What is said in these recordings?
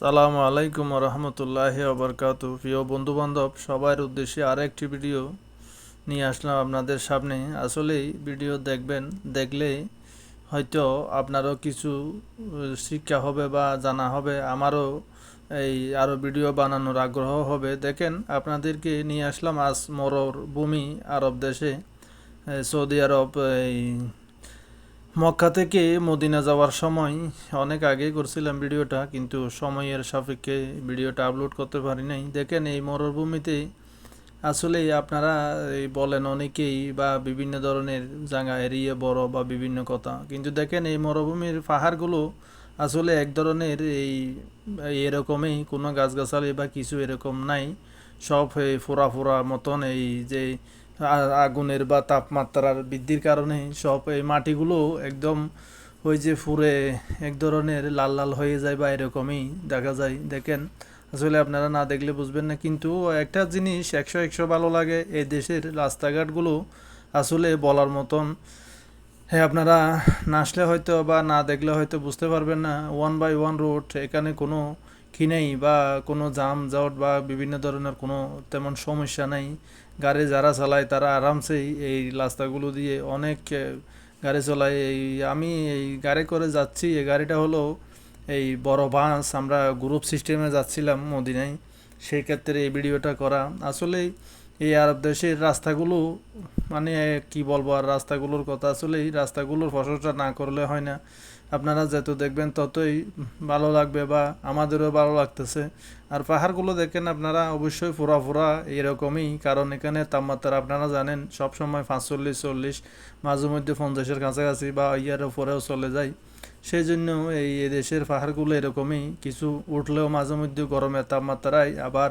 সালামু আলাইকুম রহমতুল্লাহি ওবরকাতু। প্রিয় বন্ধু বান্ধব সবার উদ্দেশ্যে আরেকটি ভিডিও নিয়ে আসলাম আপনাদের সামনে। আসলেই ভিডিও দেখবেন, দেখলে হয়তো আপনারও কিছু শিক্ষা হবে বা জানা হবে, আমারও এই আরও ভিডিও বানানোর আগ্রহ হবে। দেখেন, আপনাদেরকে নিয়ে আসলাম আজ মরুভূমি আরব দেশে, সৌদি আরব, এই মক্কা থেকে মদিনা যাওয়ার সময়। অনেক আগে করছিলাম ভিডিওটা, কিন্তু সময়ের সাপেক্ষে ভিডিওটা আপলোড করতে পারি নাই। দেখেন, এই মরুভূমিতে আসলেই আপনারা এই বলেন অনেকেই বা বিভিন্ন ধরনের জায়গা এড়িয়ে বড় বা বিভিন্ন কথা, কিন্তু দেখেন এই মরুভূমির পাহাড়গুলো আসলে এক ধরনের এরকমই, কোনো গাছগাছালি বা কিছু এরকম নাই। সব এই ফোড়া ফোড়া মতন, এই যে আগুনের বা তাপমাত্রার বৃদ্ধির কারণে সব এই মাটিগুলো একদম ওই যে ফুরে এক ধরনের লাল লাল হয়ে যায় বা এরকমই দেখা যায়। দেখেন, আসলে আপনারা না দেখলে বুঝবেন না, কিন্তু একটা জিনিস একশো একশো ভালো লাগে, এই দেশের রাস্তাঘাটগুলো আসলে বলার মতন। হ্যাঁ, আপনারা না আসলে হয়তো বা না দেখলে হয়তো বুঝতে পারবেন না। 1 বাই 1 রোড, এখানে কোনো কি নেই বা কোনো জাম জট বা বিভিন্ন ধরনের কোনো তেমন সমস্যা নাই। গাড়ি যারা চালায় তারা আরামসেই এই রাস্তাগুলো দিয়ে অনেক গাড়ি চালায়। আমি এই গাড়ি করে যাচ্ছি, এই গাড়িটা হলো এই বড় বাস। আমরা গ্রুপ সিস্টেমে যাচ্ছিলাম মদিনায়, সেই ক্ষেত্রে এই ভিডিওটা করা। আসলেই এই আরব দেশের রাস্তাগুলো, মানে কি বলবো আর রাস্তাগুলোর কথা, আসলে এই রাস্তাগুলোর প্রশংসা না করলে হয় না। আপনারা যত দেখবেন ততই ভালো লাগবে বা আমাদেরও ভালো লাগতেছে। আর পাহাড়গুলো দেখেন আপনারা, অবশ্যই ফোরা ফোরা এরকমই, কারণ এখানে তাপমাত্রা আপনারা জানেন সব সময় 45-40, মাঝে মধ্যে 50-এর কাছাকাছি বা ইয়ার উপরেও চলে যায়। সেই জন্য এই দেশের পাহাড়গুলো এরকমই, কিছু উঠলেও মাঝে মধ্যে গরমের তাপমাত্রায় আবার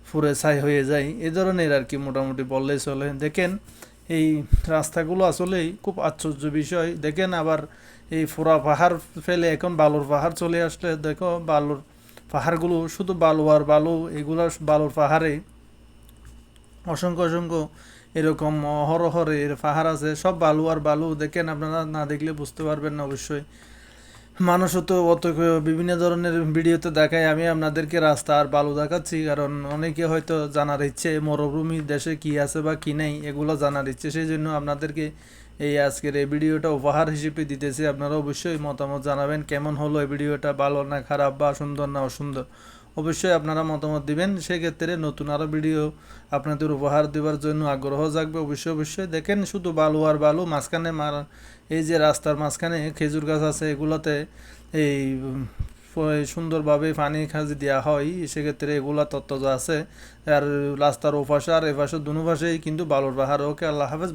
ফুরে ছাই হয়ে যায়, এই ধরনের আর কি, মোটামুটি বললেই চলে। দেখেন এই রাস্তাগুলো আসলেই খুব আশ্চর্য বিষয়। দেখেন আবার এই ফোরা পাহাড় ফেলে এখন বালুর পাহাড় চলে আসলে দেখো, বালুর পাহাড়গুলো শুধু বালু আর বালু। এগুলো বালুর পাহাড়ে অসংখ্য অসংখ্য এরকম অহরহরের পাহাড় আছে, সব বালু আর বালু। দেখেন, আপনারা না দেখলে বুঝতে পারবেন না অবশ্যই। মানুষও তো বিভিন্ন ধরনের ভিডিওতে দেখায়, আমি আপনাদেরকে রাস্তা আর বালু দেখাচ্ছি, কারণ অনেকে হয়তো জানার ইচ্ছে মরুভূমি দেশে কি আছে বা কি নেই, এগুলো জানার ইচ্ছে। সেই জন্য আপনাদেরকে এই আজকের এই ভিডিওটা উপহার হিসেবে দিতেছি। আপনারা অবশ্যই মতামত জানাবেন, কেমন হলো এই ভিডিওটা, ভালো না খারাপ বা সুন্দর না অসুন্দর, অবশ্যই আপনারা মতামত দিবেন। সেক্ষেত্রে নতুন আরও ভিডিও আপনাদের উপহার দেওয়ার জন্য আগ্রহ জাগবে। অবশ্যই অবশ্যই দেখেন, শুধু বালু আর বালু। মাঝখানে এই যে রাস্তার মাঝখানে খেজুর গাছ আছে, এগুলোতে এই সুন্দরভাবে পানি খাঁজি দেওয়া হয়, সেক্ষেত্রে এগুলা তত্ত্ব আছে। আর রাস্তার ওপাশে আর এপাশে দুনো পাশেই কিন্তু বালুর পাহাড়। ওকে, আল্লাহ হাফেজ।